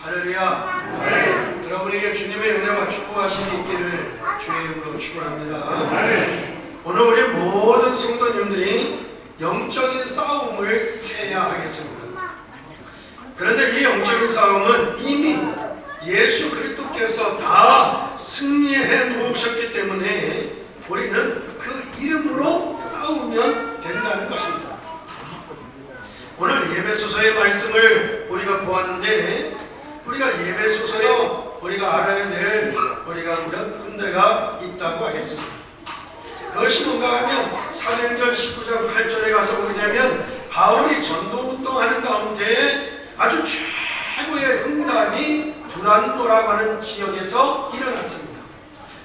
할렐루야. 네. 여러분에게 주님의 은혜와 축복하심이 있기를 주의 이름으로 축원합니다. 네. 오늘 우리 모든 성도님들이 영적인 싸움을 해야 하겠습니다. 그런데 이 영적인 싸움은 이미 예수 그리스도께서 다 승리해 놓으셨기 때문에 우리는 그 이름으로 싸우면 된다는 것입니다. 오늘 예배소서의 말씀을 우리가 보았는데, 우리가 예배소서에 우리가 알아야 될 우리가 몇 군데가 있다고 하겠습니다. 그것이 뭔가 하면 사도행전 19장 8절에 가서 보게 되면 바울이 전도운동하는 가운데 아주 최고의 응답이 두란노라고 하는 지역에서 일어났습니다.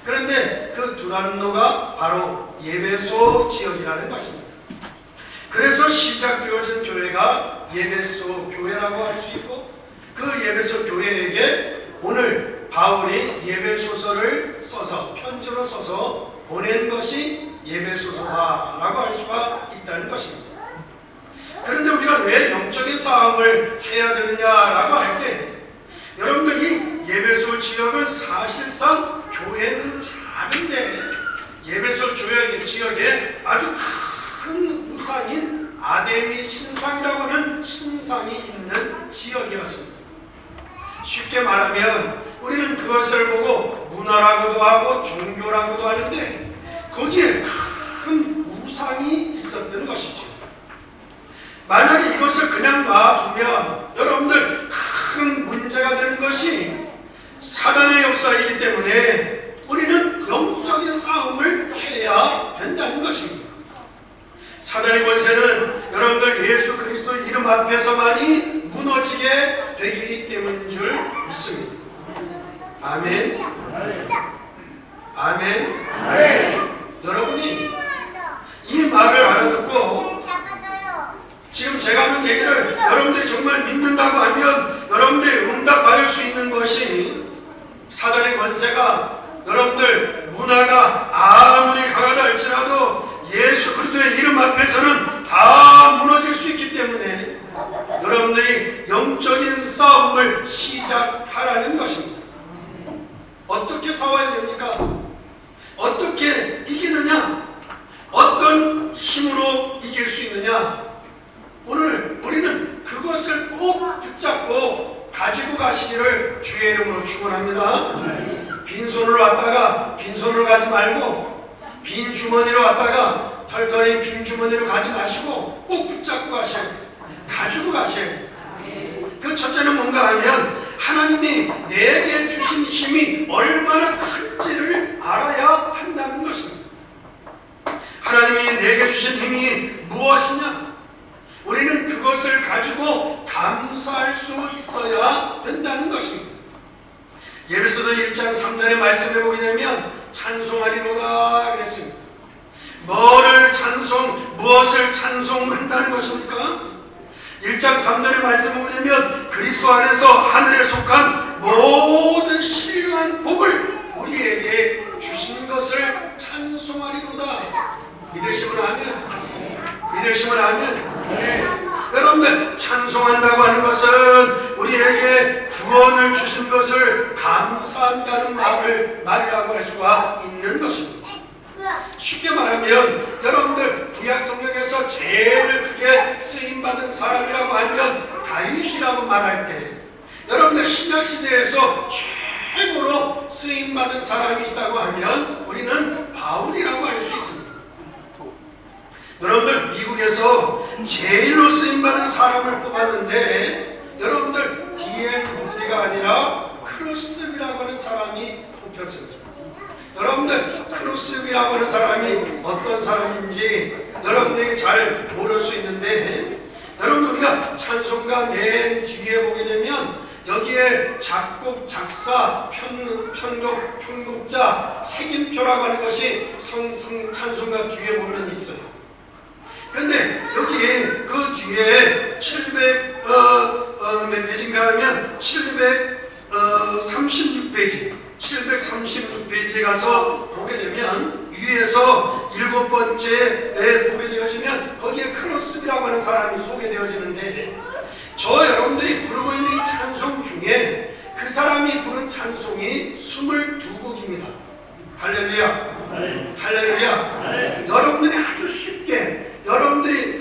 그런데 그 두란노가 바로 예배소 지역이라는 것입니다. 그래서 시작되어진 교회가 예배소 교회라고 할 수 있고, 그 예배소 교회에게 오늘 바울이 예배소서를 써서 편지로 써서 보낸 것이 예배소서라고 할 수가 있다는 것입니다. 그런데 우리가 왜 영적인 싸움을 해야 되느냐라고 할 때, 여러분들이 예배소 지역은 사실상 교회는 작은데 예배소 지역에 아주 큰 우상인 아데미 신상이라고 하는 신상이 있는 지역이었습니다. 쉽게 말하면 우리는 그것을 보고 문화라고도 하고 종교라고도 하는데 거기에 큰 우상이 있었던 것이죠. 만약에 이것을 그냥 놔두면 여러분들 큰 문제가 되는 것이 사단의 역사이기 때문에 우리는 영적인 싸움을 해야 된다는 것입니다. 사단의 권세는 여러분들 예수 그리스도의 이름 앞에서만이 무너지게 되기 때문인 줄 믿습니다. 아멘. 아멘. 아멘. 여러분이 이 말을 알아듣고 지금 제가 하는 얘기를 여러분들이 정말 믿는다고 하면 여러분들이 응답받을 수 있는 것이, 사단의 권세가 여러분들 문화가 아무리 강하다 할지라도 예수 그리스도의 이름 앞에서는 다 무너질 수 있기 때문에 여러분들이 영적인 싸움을 시작하라는 것입니다. 어떻게 싸워야 됩니까? 어떻게 이기느냐? 어떤 힘으로 이길 수 있느냐? 오늘 우리는 그것을 꼭 붙잡고 가지고 가시기를 주의 이름으로 축원합니다. 빈손으로 왔다가 빈손으로 가지 말고, 빈 주머니로 왔다가 털털이 빈 주머니로 가지 마시고 꼭 붙잡고 가셔야 돼요. 가지고 가셔야 돼요. 그 첫째는 뭔가 하면 하나님이 내게 주신 힘이 얼마나 큰지를 알아야 한다는 것입니다. 하나님이 내게 주신 힘이 무엇이냐? 우리는 그것을 가지고 감사할 수 있어야 된다는 것입니다. 예배소서 1장 3절의 말씀에 보게 되면 찬송하리로다 그랬습니다. 무엇을 찬송한다는 것입니까? 1장 3절의 말씀을 보게 되면 그리스도 안에서 하늘에 속한 모든 신령한 복을 우리에게 주신 것을 찬송하리로다. 믿으시면 아멘. 믿으시면 아멘. 여러분들, 찬송한다고 하는 것은 우리에게 구원을 주신 것을 감사한다는 말이라고 할 수가 있는 것입니다. 쉽게 말하면 여러분들 구약 성경에서 제일 크게 쓰임받은 사람이라고 하면 다윗이라고 말할 때, 여러분들 신약 시대에서 최고로 쓰임받은 사람이 있다고 하면 우리는 바울이라고 할 수 있습니다. 여러분들 미국에서 제일로 쓰임받은 사람을 뽑았는데 여러분들 D.L. 모디가 아니라 크루스비라고 하는 사람이 뽑혔습니다. 여러분들 크루스비라고 하는 사람이 어떤 사람인지 여러분들이 잘 모를 수 있는데, 여러분들 우리가 찬송가 맨 뒤에 보게 되면 여기에 작곡, 작사, 편곡자, 색임표라고 하는 것이 찬송가 뒤에 보면 있어요. 근데 여기 그 뒤에 700 몇 페이지인가 하면 736페이지에 가서 보게 되면 위에서 7번째에 보게 되어지면 거기에 크로스비라고 하는 사람이 소개되어지는데, 저 여러분들이 부르고 있는 이 찬송 중에 그 사람이 부른 찬송이 22곡입니다. 할렐루야. 할렐루야. 여러분들이 아주 쉽게 여러분들이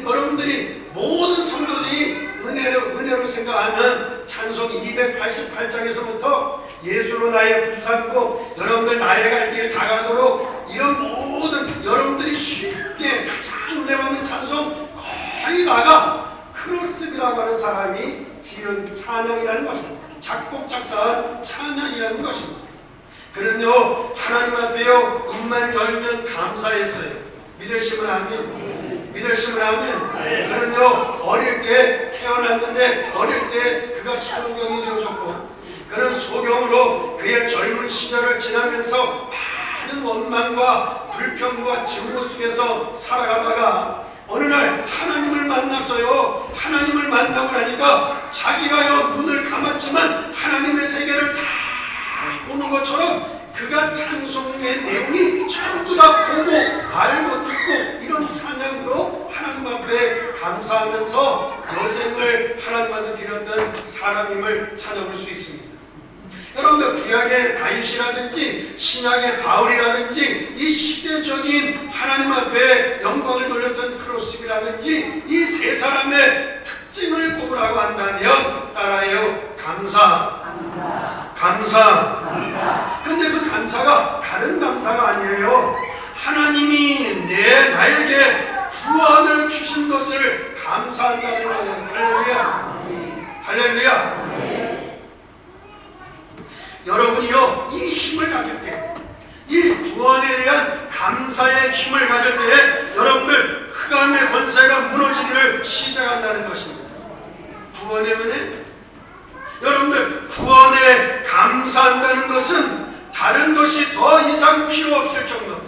여러분들이 모든 성도들이 은혜로 생각하는 찬송 288장에서부터 예수로 나의 구주 삼고 여러분들 나의 갈 길 다가도록 이런 모든 여러분들이 쉽게 가장 은혜 받는 찬송 거의 다가 크로스비라고 하는 사람이 지은 찬양이라는 것입니다. 작곡 작사한 찬양이라는 것입니다. 그는요 하나님 앞에요 입만 열면 감사했어요. 믿으시면 하면 그는요 어릴 때 태어났는데 어릴 때 그가 소경이 되어졌고 그는 소경으로 그의 젊은 시절을 지나면서 많은 원망과 불평과 증오 속에서 살아가다가 어느 날 하나님을 만났어요. 하나님을 만나고 나니까 자기가요 눈을 감았지만 하나님의 세계를 다 보는 것처럼 그가 찬송의 내용이 전부 다 보고 알고 듣고 이런 찬양으로 하나님 앞에 감사하면서 여생을 하나님한테 드렸던 사람임을 찾아볼 수 있습니다. 여러분들 구약의 다윗이라든지 신약의 바울이라든지 이 시대적인 하나님 앞에 영광을 돌렸던 크로스비라든지 이 세 사람의 특징을 꼽으라고 한다면 따라해요. 감사. 근데 그 감사가 다른 감사가 아니에요. 하나님이 나에게 구원을 주신 것을 감사한다는 거예요. 할렐루야. 여러분이요 이 힘을 가질 때, 이 구원에 대한 감사의 힘을 가질 때에 여러분들 흑암의 권세가 무너지기를 시작한다는 것입니다. 구원의 은혜, 여러분들 구원에 감사한다는 것은 다른 것이 더 이상 필요 없을 정도로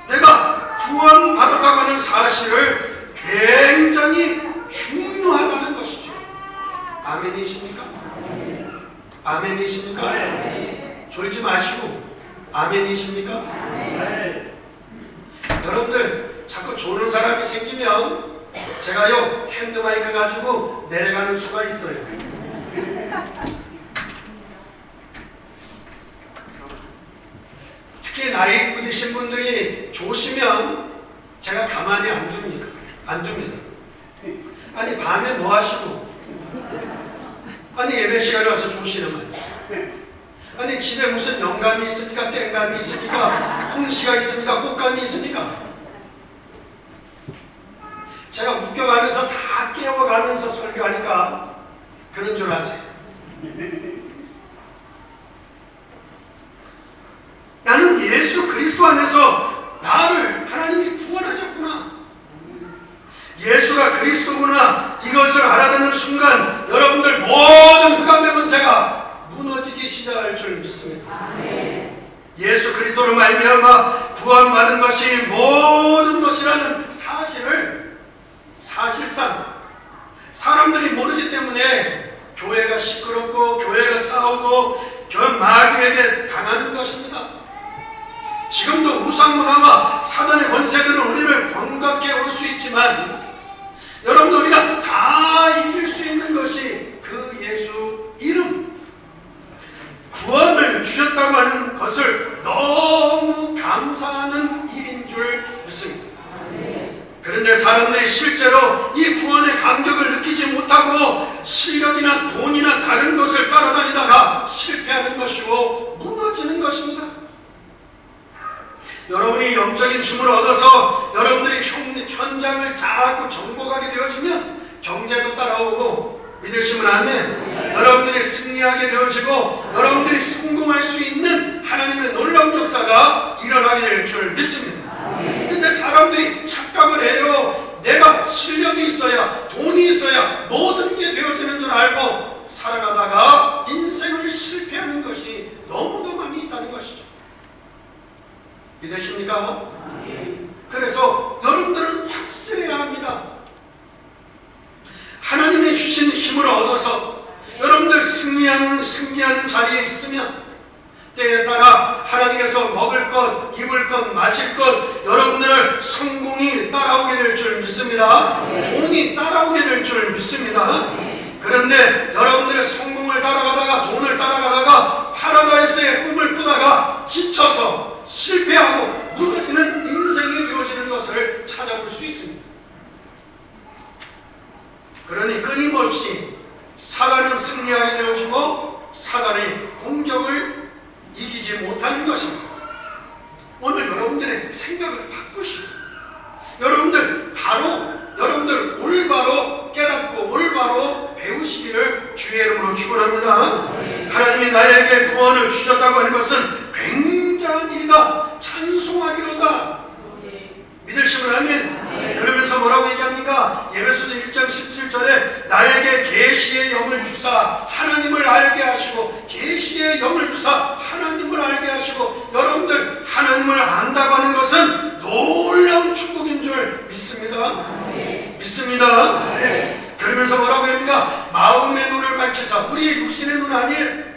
내가 구원받았다고 하는 사실을 굉장히 중요하다는 것이죠. 아멘이십니까? 아멘이십니까? 졸지 마시고 아멘이십니까? 여러분들 자꾸 조는 사람이 생기면 제가요 핸드마이크 가지고 내려가는 수가 있어요. 특히 나이 드신 분들이 조시면 제가 가만히 안 둡니다. 아니 밤에 뭐 하시고 아니 예배 시간에 와서 조시는 말이에요. 아니 집에 무슨 영감이 있습니까? 땡감이 있습니까? 홍시가 있습니까? 꽃감이 있습니까? 제가 웃겨가면서 다 깨워가면서 설교하니까 그런 줄 아세요. 나는 예수 그리스도 안에서 나를 하나님이 구원하셨구나. 예수가 그리스도구나. 이것을 알아듣는 순간 여러분들 모든 흑암의 권세가 무너지기 시작할 줄 믿습니다. 예수 그리스도로 말미암아 구원받은 것이 모든 것이라는 사실을 사실상 사람들이 모르기 때문에 교회가 시끄럽고 교회가 싸우고 마귀에게 당하는 것입니다. 지금도 우상문화와 사단의 권세들은 우리를 반갑게 올 수 있지만 여러분들 우리가 다 이길 수 있는 것이 그 예수 이름 구원을 주셨다고 하는 것을 너무 감사하는 일인 줄 믿습니다. 그런데 사람들이 실제로 이 구원의 감격을 느끼지 못하고 실력이나 돈이나 다른 것을 따라다니다가 실패하는 것이고 무너지는 것입니다. 여러분이 영적인 힘을 얻어서 여러분들이 현장을 자꾸 정복하게 되어지면 경제도 따라오고 믿으시면 아멘. 여러분들이 승리하게 되어지고 여러분들이 성공할 수 있는 하나님의 놀라운 역사가 일어나게 될 줄 믿습니다. 근데 사람들이 착각을 해요. 내가 실력이 있어야 돈이 있어야 모든 게 되어지는 줄 알고 살아가다가 인생을 실패하는 것이 너무도 많이 있다는 것이죠. 믿으십니까? 그래서 여러분들은 확실해야 합니다. 하나님이 주신 힘을 얻어서 여러분들 승리하는 자리에 있으면 때에 따라 하나님께서 먹을 것, 입을 것, 마실 것, 여러분들을 성공이 따라오게 될 줄 믿습니다. 돈이 따라오게 될 줄 믿습니다. 그런데 여러분들의 성공을 따라가다가, 돈을 따라가다가 파라다이스의 꿈을 꾸다가 지쳐서 실패하고 무너지는 인생이 되어지는 것을 찾아볼 수 있습니다. 그러니 끊임없이 사단은 승리하게 되어지고 사단의 공격을 이기지 못하는 것입니다. 오늘 여러분들의 생각을 바꾸시고 여러분들 올바로 깨닫고 올바로 배우시기를 주의 이름으로 축원합니다. 하나님이 나에게 구원을 주셨다고 하는 것은 굉장한 일이다. 찬송하리로다. 믿으시면 아멘. 그러면서 뭐라고 얘기합니까? 에베소서 1장 17절에 나에게 계시의 영을 주사 하나님을 알게 하시고, 계시의 영을 주사 하나님을 알게 하시고, 여러분들 하나님을 안다고 하는 것은 놀라운 축복인 줄 믿습니다. 믿습니다. 그러면서 뭐라고 합니까? 마음의 눈을 밝히사, 우리의 육신의 눈 아니에요.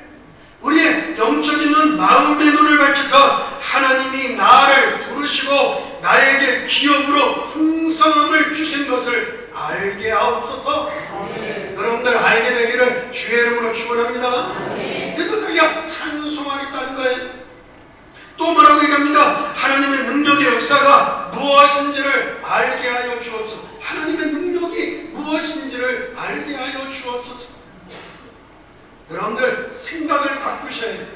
우리의 영적인 눈, 마음의 눈을 밝히사 하나님이 나를 부르시고 나에게 기업으로 풍성함을 주신 것을 알게 하옵소서. 여러분들 알게 되기를 주의 이름으로 축원합니다. 그래서 자기가 찬송하겠다는 거예요. 또 뭐라고 얘기합니까? 하나님의 능력의 역사가 무엇인지를 알게 하여 주옵소서. 하나님의 능력이 무엇인지를 알게 하여 주옵소서. 여러분들 생각을 바꾸셔야 돼요.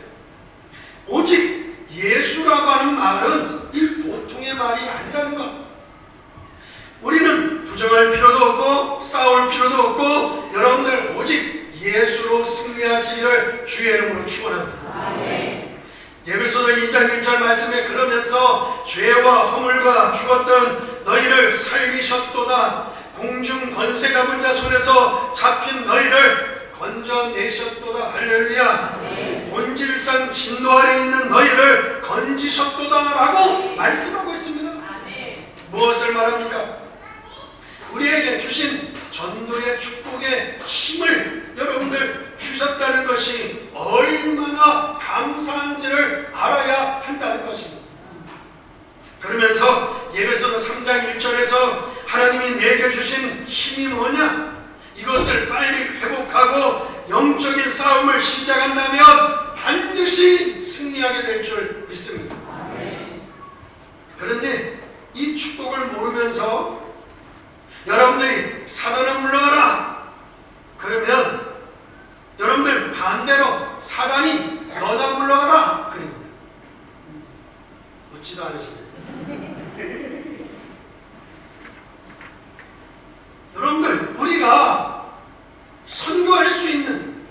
오직 예수라고 하는 말은 이 보통의 말이 아니라는 것. 우리는 부정할 필요도 없고 싸울 필요도 없고, 여러분들 오직 예수로 승리하시기를 주의 이름으로 축원합니다. 에베소서 2장 1절 말씀에 그러면서 죄와 허물과 죽었던 너희를 살리셨도다. 공중 권세 잡은 자 손에서 잡힌 너희를 건져내셨도다. 할렐루야. 본질상 진노 아래 있는 너희를 건지셨도다 라고 말씀하고 있습니다. 무엇을 말합니까? 우리에게 주신 전도의 축복의 힘을 여러분들 주셨다는 것이 얼마나 감사한지를 알아야 한다는 것입니다. 그러면서 에베소서 3장 1절에서 하나님이 내게 주신 힘이 뭐냐? 이것을 빨리 회복하고 영적인 싸움을 시작한다면 반드시 승리하게 될 줄 믿습니다. 그런데 이 축복을 모르면서 여러분들이 사단을 물러가라 그러면 여러분들 반대로 사단이 너다 물러가라 그럽니다. 묻지도 않으시네요. 여러분들 우리가 선교할 수 있는,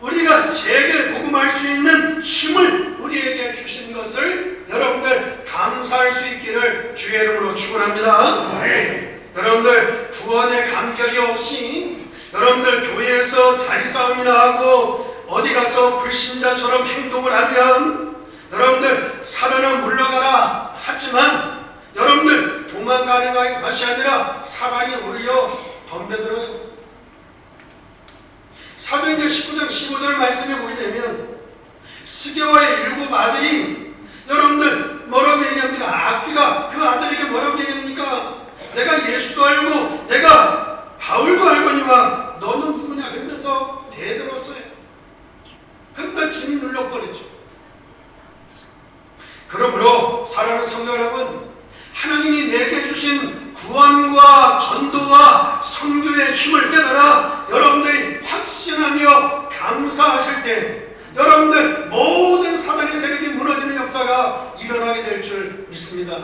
우리가 세계 복음할 수 있는 힘을 우리에게 주신 것을 여러분들 감사할 수 있기를 주의 이름으로 축원합니다. 여러분들 구원의 감격이 없이 여러분들 교회에서 자리싸움이나 하고 어디 가서 불신자처럼 행동을 하면 여러분들 사단은 물러가라 하지만 여러분들 도망가는 것이 아니라 사단이 오히려 덤벼들어요. 사도행전 19장 15절 말씀에 보게 되면 스게와의 7 아들이 여러분들 뭐라고 얘기합니까? 악귀가 그 아들에게 뭐라고 얘기합니까? 내가 예수도 알고 내가 바울도 알거니와 너는 누구냐? 그러면서 대들었어요. 그러니까 짐이 눌러버렸죠. 그러므로 사랑하는 성도 여러분, 하나님이 내게 주신 구원과 전도와 선교의 힘을 깨달아 여러분들이 확신하며 감사하실 때 여러분들 모든 사단의 세력이 무너지는 역사가 일어나게 될 줄 믿습니다.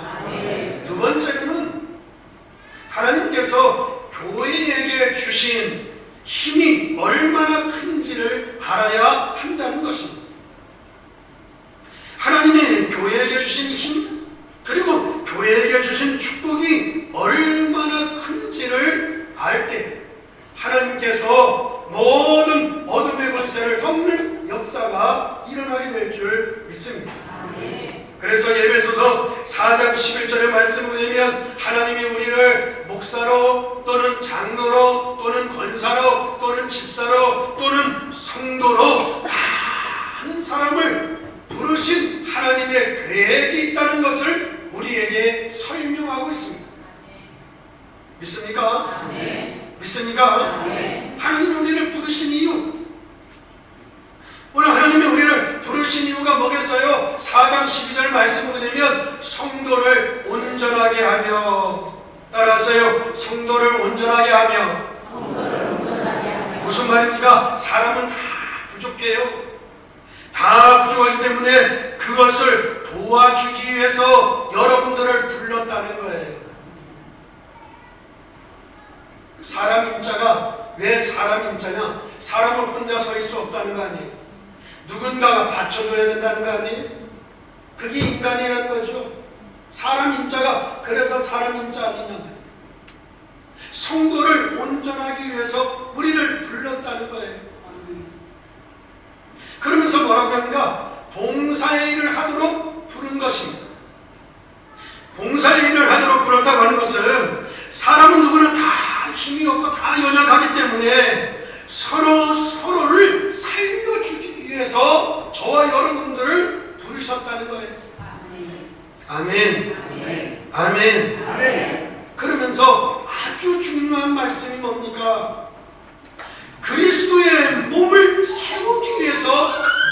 두 번째는 하나님께서 교회에게 주신 힘이 얼마나 큰지를 알아야 한다는 것입니다. 하나님이 교회에게 주신 힘, 그리고 교회에게 주신 축복이 얼마나 큰지를 알 때 하나님께서 모든 어둠의 권세를 꺾는 역사가 일어나게 될 줄 믿습니다. 그래서 에베소서 4장 11절의 말씀을 보면 하나님이 우리를 목사로 또는 장로로 또는 권사로 또는 집사로 또는 성도로 많은 사람을 부르신 이유, 오늘 하나님이 우리를 부르신 이유가 뭐겠어요? 4장 12절 말씀으로 되면 성도를 온전하게 하며, 따라하세요. 성도를 온전하게 하며. 무슨 말입니까? 사람은 다 부족해요. 다 부족하기 때문에 그것을 도와주기 위해서 여러분들을 불렀다는 거예요. 사람 인자가 왜 사람 인자냐? 사람은 혼자 서 있을 수 없다는 거 아니에요. 누군가가 받쳐줘야 된다는 거 아니에요. 그게 인간이라는 거죠. 사람 인자가 그래서 사람 인자 아니냐. 성도를 온전하기 위해서 우리를 불렀다는 거예요. 그러면서 뭐라고 합니까? 봉사의 일을 하도록 부른 것입니다. 봉사의 일을 하도록 불렀다고 하는 것은 사람은 누구는 다 힘이 없고 다 연약하기 때문에 서로를 살려주기 위해서 저와 여러분들을 부르셨다는 거예요. 아멘. 아멘. 아멘. 그러면서 아주 중요한 말씀이 뭡니까? 그리스도의 몸을 세우기 위해서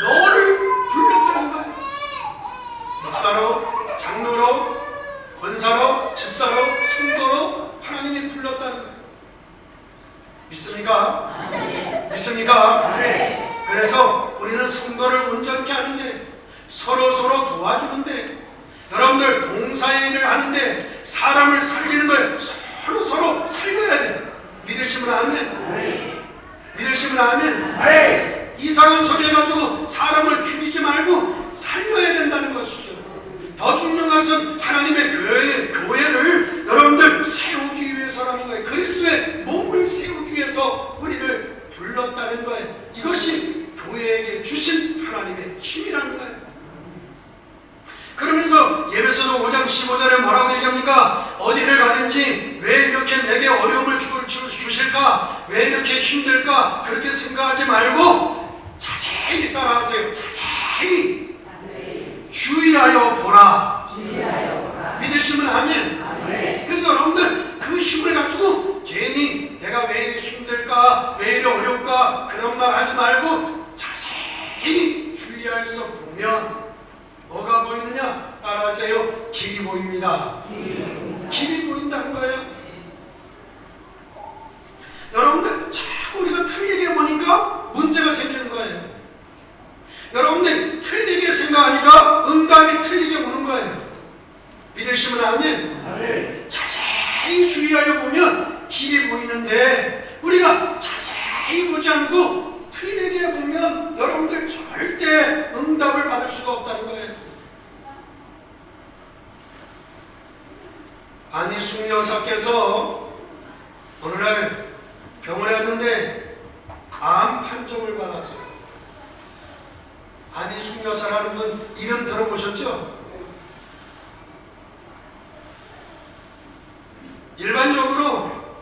너를 불렀다는 거예요. 목사로, 장로로, 권사로, 집사로, 성도로 하나님이 불렀다는 거예요. 믿습니까? 믿습니까? 그래서 우리는 성도를 온전케 하는데, 서로 도와주는데, 여러분들 봉사의 일을 하는데 사람을 살리는 거예요. 서로 살려야 돼. 믿으시면 아멘. 믿으시면 아멘. 이상한 소리 해가지고 사람을 죽이지 말고 살려야 된다는 것이죠. 더 중요한 것은 하나님의 교회를 여러분들 세우기 위해서라는 거예요. 그리스도의 몸을 세우기 위해서 우리를 불렀다는 거예요. 이것이 교회에게 주신 하나님의 힘이라는 거예요. 그러면서 예배서도 5장 15절에 뭐라고 얘기합니까? 어디를 가든지 왜 이렇게 내게 어려움을 주실까? 왜 이렇게 힘들까? 그렇게 생각하지 말고 자세히 따라하세요. 자세히 주의하여 보라. 믿으시면 아멘. 그래서 여러분들 그 힘을 가지고 괜히 내가 왜 이렇게 힘들까? 왜 이렇게 어렵까? 그런 말 하지 말고 자세히 주의하여서 보면 뭐가 보이느냐? 따라하세요. 길이 보입니다. 길이 보인다는 거예요. 여러분들 자꾸 우리가 틀리게 보니까 문제가 생기는 거예요. 여러분들 틀리게 생각하니까 응답이 틀리게 오는 거예요. 믿으시면 아멘. 자세히 주의하여 보면 길이 보이는데 우리가 자세히 보지 않고 틀리게 보면 여러분들 절대 응답을 받을 수가 없다는 거예요. 안희숙 여사께서 오늘날 병원에 갔는데 암 판정을 받았어요. 안희숙 여사라는 분 이름 들어보셨죠? 일반적으로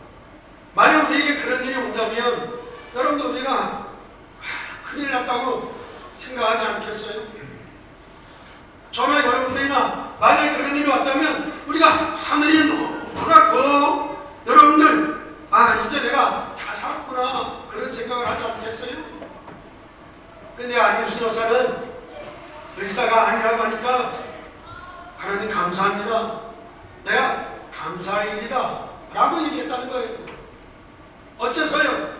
만약 우리에게 그런 일이 온다면 여러분들 우리가 큰일 났다고 생각하지 않겠어요? 저나 여러분들이나 만약에 그런 일이 왔다면 우리가 하늘이 노랗고 여러분들 이제 내가 다 살았구나 그런 생각을 하지 않겠어요? 근데 안희숙 여사는 의사가 아니라고 하니까 하나님 감사합니다. 내가 감사할 일이다 라고 얘기했다는 거예요. 어째서요?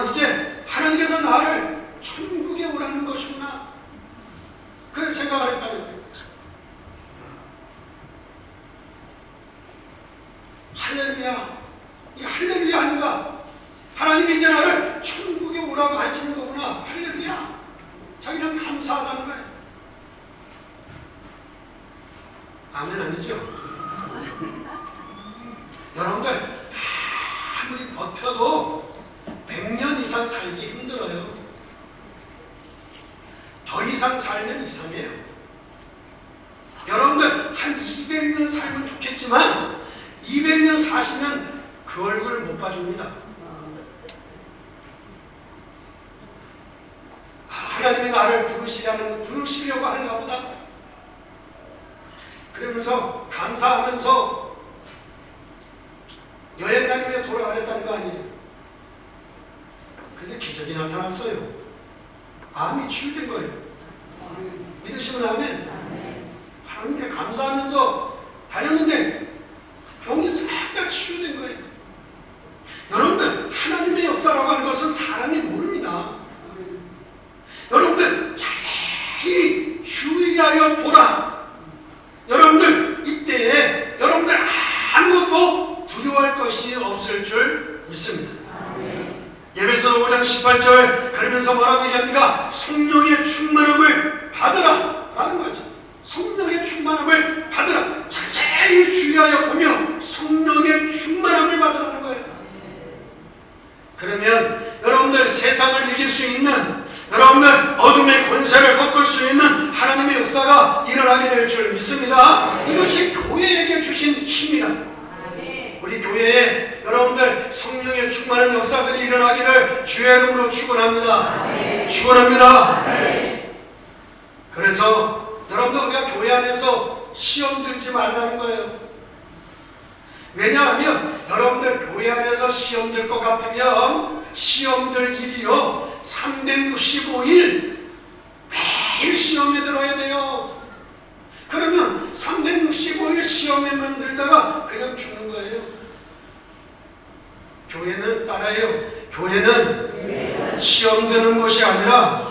이제 하나님께서 나를 천국에 오라는 것이구나 그런 생각을 했다는 거예요. 할렐루야. 이게 할렐루야 아닌가? 하나님이 이제 나를 천국에 오라고 가르치는 거구나. 할렐루야. 자기는 감사하다는 거예요. 아멘 아니죠? 여러분들 아무리 버텨도 100년 이상 살기 힘들어요. 더 이상 살면 이상해요. 여러분들 한 200년 살면 좋겠지만 200년 사시면 그 얼굴을 못 봐줍니다. 하나님이 나를 부르시려고 하는가 보다. 그러면서 감사하면서 여행 다니며 돌아가랬다는 거 아니에요. 기적이 나타났어요. 암이 치유된 거예요. 믿으시면 아멘. 하나님께 감사하면서 다녔는데 병이 싹 다 치유된 거예요. 여러분들, 하나님의 역사라고 하는 것은 사람이 모릅니다. 여러분들 자세히 주의하여 보라. 여러분들 이때에 여러분들 아무것도 두려워할 것이 없을 줄 믿습니다. 예배서 5장 18절 그러면서 뭐라고 얘기합니까? 성령의 충만함을 받으라 라는 거죠. 성령의 충만함을 받으라. 자세히 주의하여 보며 성령의 충만함을 받으라는 거예요. 그러면 여러분들 세상을 이길 수 있는, 여러분들 어둠의 권세를 꺾을 수 있는 하나님의 역사가 일어나게 될 줄 믿습니다. 이것이 교회에게 주신 힘이라. 우리 교회에 여러분들 성령의 충만한 역사들이 일어나기를 주의 이름으로 축원합니다. 축원합니다. 그래서 여러분들 우리가 교회 안에서 시험 들지 말라는 거예요. 왜냐하면 여러분들 교회 안에서 시험 들 것 같으면 시험 들 일이요 365일 매일 시험에 들어야 돼요. 그러면 365일 시험에만 들다가 그냥 죽는 거예요. 교회는 따라요. 교회는 시험 드는 것이 아니라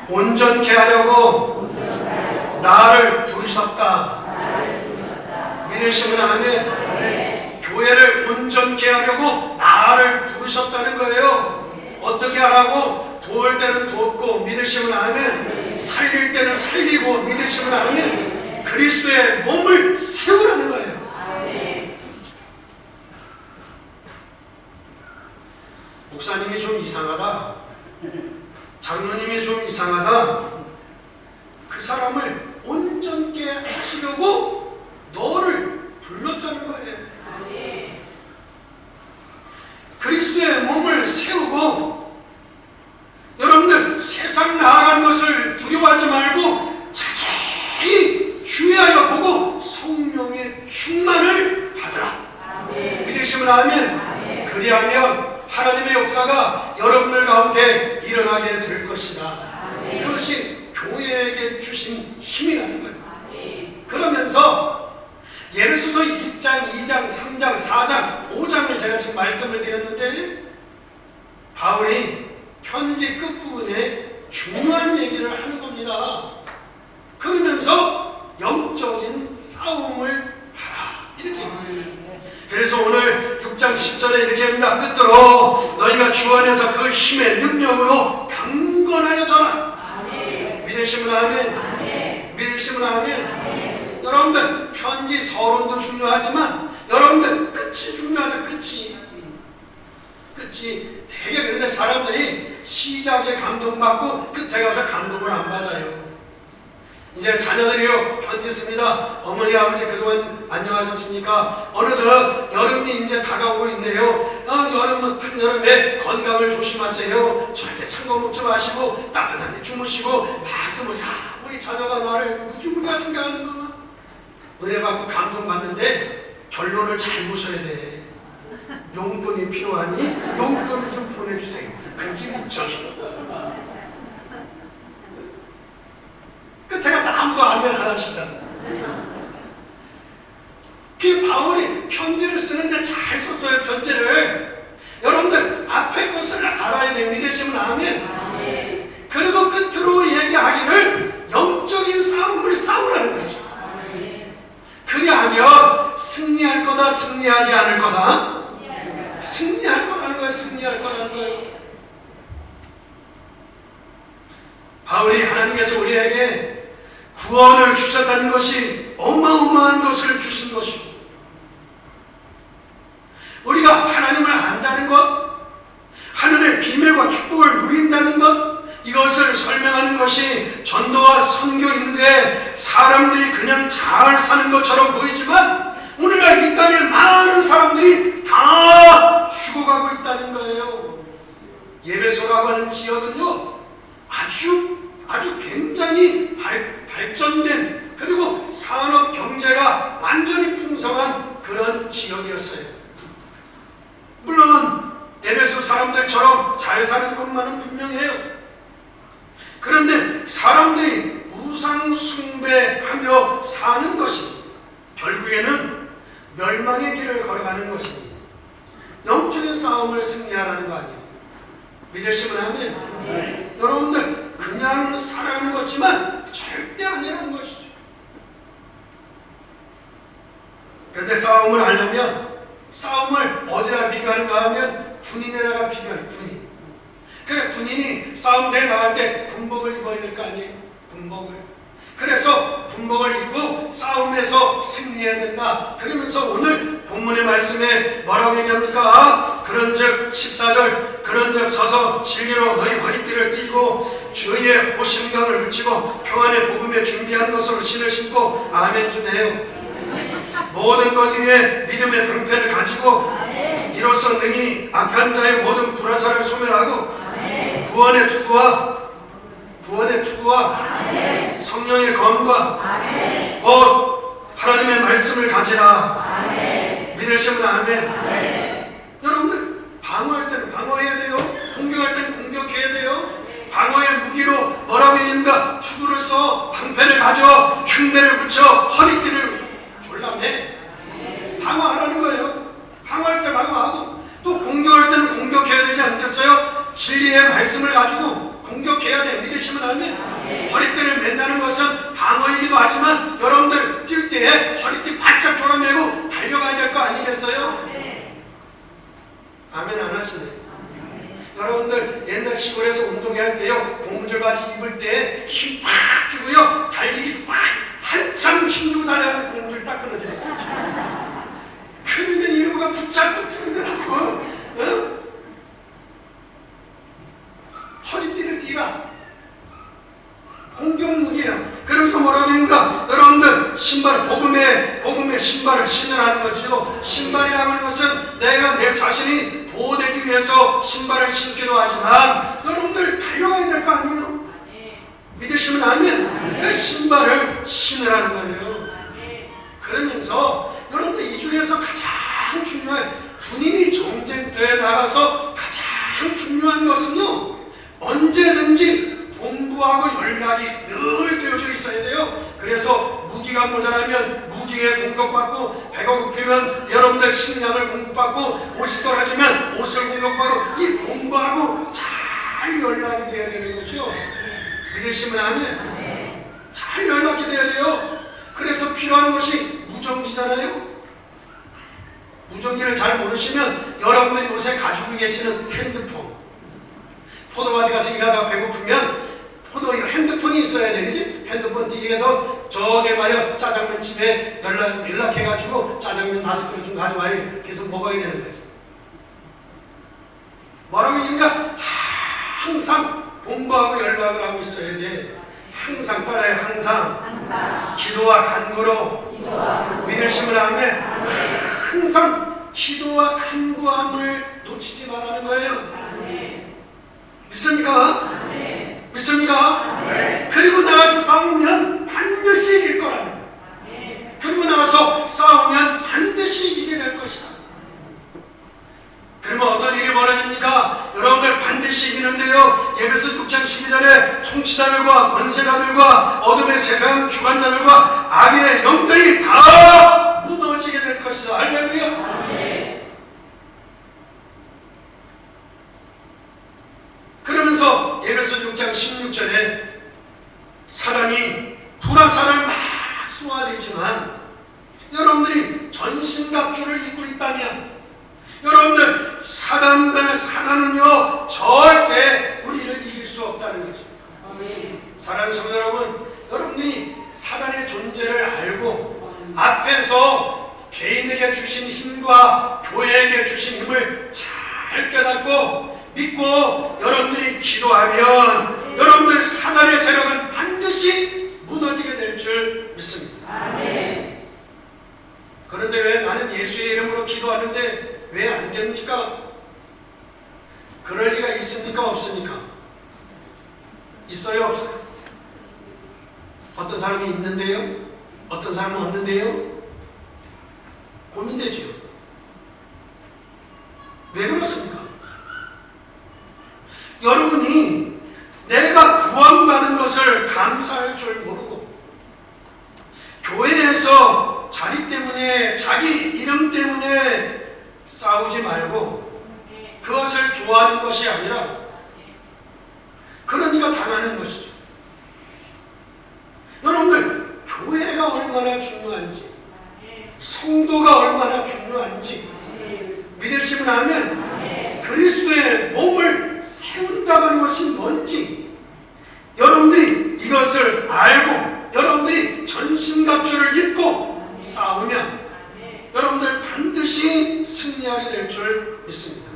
온전케 하려고 나를 부르셨다. 믿으시면 아멘. 교회를 온전케 하려고 나를 부르셨다는 거예요. 어떻게 하라고? 도울 때는 돕고 믿으시면 아멘. 살릴 때는 살리고 믿으시면 아멘. 그리스도의 몸을 세우라는 거예요. 목사님이 좀 이상하다, 장로님이 좀 이상하다, 그 사람을 온전케 하시려고 너를 불렀다는 거예요. 그리스도의 몸을 세우고 여러분들 세상 나아가는 것을 두려워하지 말고 자세히 주의하여 보고 성령의 충만을 받으라. 믿으시면 아멘. 그리하면 하나님의 역사가 여러분들 가운데 일어나게 될 것이다. 그것이 교회에게 주신 힘이라는 거예요. 그러면서 예배소서 1장, 2장, 3장, 4장, 5장을 제가 지금 말씀을 드렸는데 바울이 편지 끝부분에 중요한 얘기를 하는 겁니다. 그러면서 영적인 싸움을 하라 이렇게. 그래서 오늘 6장 10절에 이렇게 합니다. 끝으로 너희가 주 안에서 그 힘의 능력으로 강건하여져라. 믿으시면 아멘. 믿으시면 아멘. 여러분들 편지 서론도 중요하지만 여러분들 끝이 중요하다. 끝이 되게 그런데 사람들이 시작에 감동받고 끝에 가서 감동을 안 받아요. 이제 자녀들이요 편지 씁니다. 어머니 아버지 그동안 안녕하셨습니까? 어느덧 여름이 이제 다가오고 있네요. 한여름에 건강을 조심하세요. 절대 찬 거 먹지 마시고 따뜻하게 주무시고 말씀을 우리 자녀가 나를 무지무지가 생각하는구나. 은혜 받고 감동받는데 결론을 잘 보셔야 돼. 용돈이 필요하니 용돈 좀 보내주세요. 그게 목적이에요. 끝에 가서 아무도 안면 안 하시잖아. 그 바울이 편지를 쓰는데 잘 썼어요. 편지를. 여러분들 앞에 것을 알아야 돼. 믿으시면 아멘. 그리고 끝으로 얘기하기를 영적인 싸움을 싸우라는 거죠. 그리하면 승리할 거다, 승리하지 않을 거다. 승리할 거라는 거예요. 승리할 거라는 거예요. 바울이 하나님께서 우리에게 구원을 주셨다는 것이 어마어마한 것을 주신 것이고, 우리가 하나님을 안다는 것, 하늘의 비밀과 축복을 누린다는 것, 이것을 설명하는 것이 전도와 선교인데 사람들이 그냥 잘 사는 것처럼 보이지만 오늘날 이 땅에 많은 사람들이 다 죽어가고 있다는 거예요. 예배소라고 하는 지역은요 아주 굉장히 발전된, 그리고 산업 경제가 완전히 풍성한 그런 지역이었어요. 물론 에베소 사람들처럼 잘 사는 것만은 분명해요. 그런데 사람들이 우상 숭배하며 사는 것이 결국에는 멸망의 길을 걸어가는 것입니다. 영적인 싸움을 승리하라는 거 아니에요. 믿으시면 아멘. 여러분들 그냥 살아가는 거지만 절대 아니라는 것이죠. 그런데 싸움을 하려면 싸움을 어디다 비교하는가 하면 군인에다가 비교하는 군인. 그래 군인이 싸움대에 나갈 때 군복을 입어야 될 거 아니에요. 군복을. 그래서 군복을 입고 싸움에서 승리해야 된다. 그러면서 오늘 본문의 말씀에 뭐라고 얘기합니까? 그런즉 14절 그런즉 서서 진리로 너희 허리띠를 띠고 주의 호심경을 붙이고 평안의 복음에 준비한 것으로 신을 신고 아멘 좀 해요. 모든 것 위에 믿음의 방패를 가지고 이로써 능히 악한 자의 모든 불화살을 소멸하고 구원의 투구와 성령의 검과 곧 하나님의 말씀을 가지라. 믿으시면 아멘. 여러분들 방어할 때는 방어해야 돼요. 공격할 때는 공격해야 돼요. 방어의 무기로 뭐라고 했는가? 투구를 써, 방패를 가져, 흉배를 붙여, 허리띠를 졸라매. 방어하라는 거예요. 방어할 때 방어하고 또 공격할 때는 공격해야 되지 않겠어요? 진리의 말씀을 가지고 공격해야 돼. 믿으시면 아멘. 허리띠를 맨다는 것은 방어이기도 하지만 여러분들 뛸 때 허리띠 바짝 졸라매고 달려가야 될 거 아니겠어요? 아멘 안 하시네. 여러분들 옛날 시골에서 운동할 때요 고무줄 바지 입을 때 힘 팍 주고요 달리기 팍 한참 힘주고 달려가는 고무줄 딱 끊어져요. 그런데 이러고가 붙잡고 뛰더라고. 어? 허리띠를 띠라. 공격무기예요. 그러면서 뭐라고 했는가? 여러분들 신발, 복음의 신발을 신으라는 거죠. 신발이라고 하는 것은 내가 내 자신이 보호되기 위해서 신발을 신기도 하지만 여러분들 달려가야 될 거 아니에요? 믿으시면 아멘. 그 신발을 신으라는 거예요. 그러면서 여러분들 이 중에서 가장 중요한 군인이 전쟁터에 나가서 가장 중요한 것은요 언제든지 본부하고 연락이 늘 되어져 있어야 돼요. 그래서 무기가 모자라면 무기에 공격받고 배가 고프면 여러분들 식량을 공급받고 옷이 떨어지면 옷을 공격받고 이 본부하고 잘 연락이 돼야 되는 거죠. 믿으시면 아멘. 잘 연락이 돼야 돼요. 그래서 필요한 것이 무전기잖아요. 무전기를 잘 모르시면 여러분들이 요새 가지고 계시는 핸드폰, 포도밭에 가서 일하다가 배고프면 핸드폰이 있어야 돼, 그지? 핸드폰 띄해서 저게 말이야 짜장면집에 연락해가지고 짜장면 5그릇 좀 가져와야 계속 먹어야 되는 거지. 뭐라고 얘기하니까 항상 본부하고 연락을 하고 있어야 돼. 항상 따라요. 항상 기도와 간구로 믿으시면 아멘. 항상 기도와 간구함을 놓치지 말라는 거예요. 믿습니까? 믿습니까? 그리고 나가서 싸우면 반드시 이길 거라는 거예요. 그리고 나가서 싸우면 반드시 이기게 될 것이다. 그러면 어떤 일이 벌어집니까? 여러분들 반드시 이기는데요. 예배서 6장 12절에 통치자들과 권세자들과 어둠의 세상 주관자들과 악의 영들이 다 무너지게 될 것이다. 할렐루야. 그러면서 예배서 6장 16절에 사단이 불화살을 막 쏘아대지만 여러분들이 전신갑주를 입고 있다면 여러분들 사단은요 절대 우리를 이길 수 없다는 거죠. 사랑하는 성도 여러분, 여러분들이 사단의 존재를 알고 앞에서 개인에게 주신 힘과 교회에게 주신 힘을 잘 깨닫고 믿고 여러분들이 기도하면 여러분들 사단의 세력은 반드시 무너지게 될 줄 믿습니다. 아멘. 그런데 왜 나는 예수의 이름으로 기도하는데 왜 안 됩니까? 그럴 리가 있습니까? 없습니까? 있어요? 없어요? 어떤 사람이 있는데요? 어떤 사람은 없는데요? 고민되죠. 왜 그렇습니까? 좋아하는 것이 아니라 그러니까 당하는 것이죠. 여러분들, 교회가 얼마나 중요한지, 성도가 얼마나 중요한지 믿으시고 나면 그리스도의 몸을 세운다는 것이 뭔지 여러분들이 이것을 알고 여러분들이 전신갑주를 입고 싸우면 여러분들 반드시 승리하게 될 줄 믿습니다.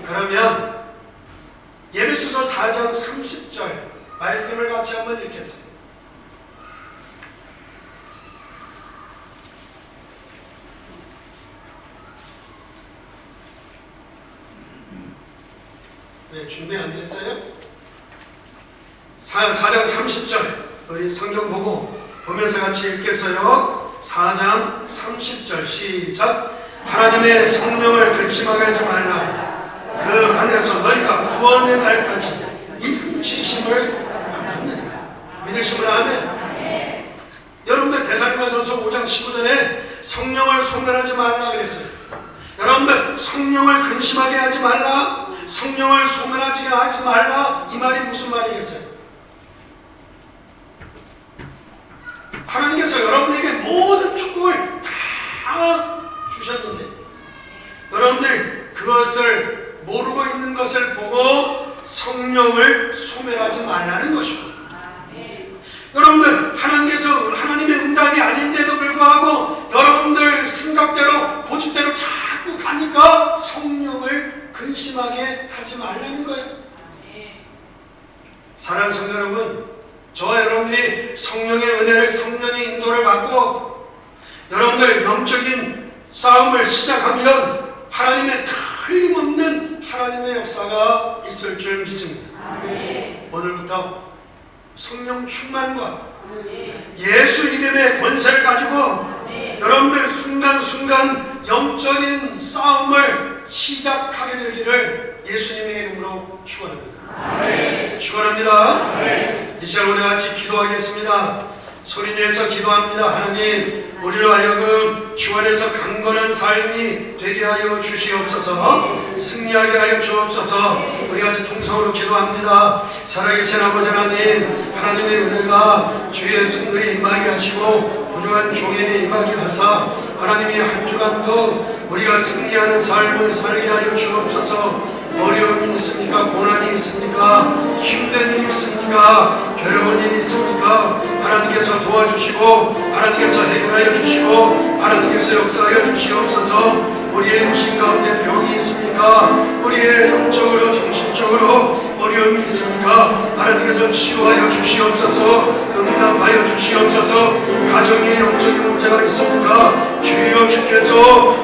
그러면 예배소서 4장 30절 말씀을 같이 한번 읽겠습니다. 네, 준비 안 됐어요? 4장 30절 우리 성경 보면서 같이 읽겠어요. 4장 30절 시작. 하나님의 성령을 근심하게 하지 말라. 그 안에서 너희가 구원의 날까지 이 훔치심을 받았느니라. 믿으시면 아멘. 여러분들 데살로니가전서 5장 15절에 성령을 소멸하지 말라 그랬어요. 여러분들 성령을 근심하게 하지 말라, 성령을 소멸하지 말라, 이 말이 무슨 말이겠어요? 하나님께서 여러분에게 모든 축복을 다 주셨는데 여러분들이 그것을 모르고 있는 것을 보고 성령을 소멸하지 말라는 것이고, 여러분들 하나님께서 하나님의 응답이 아닌데도 불구하고 여러분들 생각대로 고집대로 자꾸 가니까 성령을 근심하게 하지 말라는 거예요. 사랑하는 성도 여러분, 저 여러분들이 성령의 은혜를, 성령의 인도를 받고 여러분들 영적인 싸움을 시작하면 하나님의 틀림없는 하나님의 역사가 있을 줄 믿습니다. 오늘부터 성령 충만과 예수 이름의 권세를 가지고 여러분들 순간순간 영적인 싸움을 시작하게 되기를 예수님의 이름으로 축원합니다. 축원합니다. 이 시간 우리 같이 기도하겠습니다. 소리내서 기도합니다. 하나님, 우리로 하여금 주 안에서 강건한 삶이 되게 하여 주시옵소서. 승리하게 하여 주옵소서. 우리 같이 통성으로 기도합니다. 살아계신 아버지 하나님, 하나님의 은혜가 주의 성들이 임하게 하시고 부족한 종에게 임하게 하사 하나님이 한 주간도 우리가 승리하는 삶을 살게 하여 주옵소서. 어려움이 있습니까? 고난이 있습니까? 힘든 일이 있습니까? 괴로운 일이 있습니까? 하나님께서 도와주시고 하나님께서 해결하여 주시고 하나님께서 역사하여 주시옵소서. 우리의 육신 가운데 병이 있습니까? 우리의 영적으로 정신적으로 어려움이 있습니까? 하나님께서 치유하여 주시옵소서. 응답하여 주시옵소서. 가정에 영적인 문제가 있습니까? 주여 주께서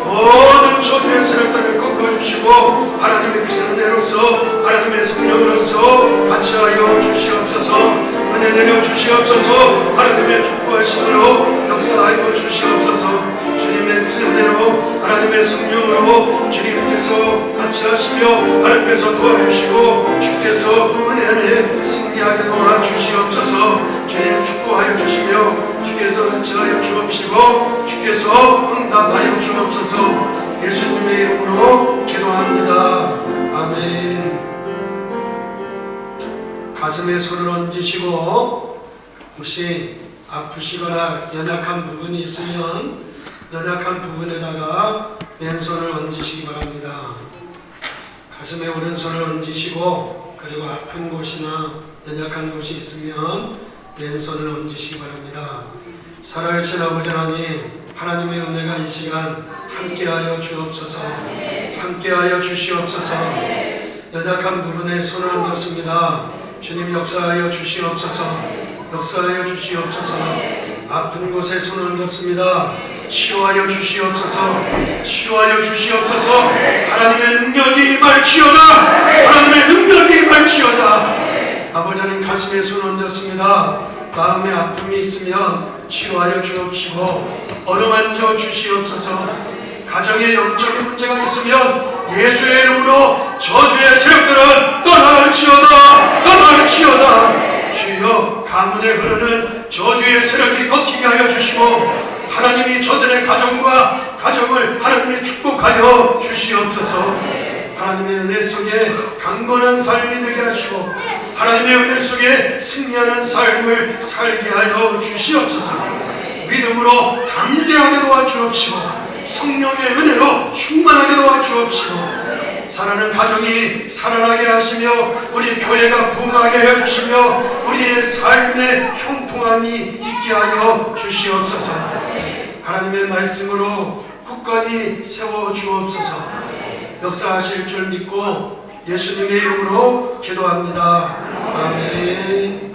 모든 저주의 세력들을 꺾어주시고 하나님의 그 은혜로서 하나님의 성령으로서 같이 하여 주시옵소서. 은혜 내려 주시옵소서. 하나님의 축복하심으로 역사하여 주시옵소서. 주님의 그 은혜로 하나님의 성령으로 주님께서 같이 하시며 하나님께서 도와주시고 주께서 은혜를 승리하게 도와주시옵소서. 주님 축복하여 주시며 주께서 같이 하여 주옵시고 주께서 응답하여 주옵소서. 예수님의 이름으로 기도합니다. 아멘. 가슴에 손을 얹으시고 혹시 아프시거나 연약한 부분이 있으면 연약한 부분에다가 왼손을 얹으시기 바랍니다. 가슴에 오른손을 얹으시고 그리고 아픈 곳이나 연약한 곳이 있으면 왼손을 얹으시기 바랍니다. 살아계신 아버지 하나님, 하나님의 은혜가 이 시간 함께하여 주옵소서. 함께하여 주시옵소서. 연약한 부분에 손을 얹었습니다. 주님 역사하여 주시옵소서. 역사하여 주시옵소서. 아픈 곳에 손을 얹었습니다. 치유하여 주시옵소서. 치유하여 주시옵소서. 하나님의 능력이 임할지어다. 하나님의 능력이 임할지어다. 아버지 하나님, 가슴에 손을 얹었습니다. 마음에 아픔이 있으면 치유하여 주옵시고 어루만져 주시옵소서. 가정에 영적인 문제가 있으면 예수의 이름으로 저주의 세력들은 떠날지어다. 떠날지어다. 주여, 가문에 흐르는 저주의 세력이 꺾이게 하여 주시고 하나님이 저들의 가정과 가정을 하나님이 축복하여 주시옵소서. 하나님의 은혜 속에 강건한 삶이 되게 하시고 하나님의 은혜 속에 승리하는 삶을 살게 하여 주시옵소서. 믿음으로 담대하게 도와주옵시고 성령의 은혜로 충만하게 도와주옵시고 사랑하는 가정이 살아나게 하시며 우리 교회가 부흥하게 해주시며 우리의 삶에 형통함이 있게 하여 주시옵소서. 하나님의 말씀으로 굳건히 세워주옵소서. 역사하실 줄 믿고 예수님의 이름으로 기도합니다. 아멘.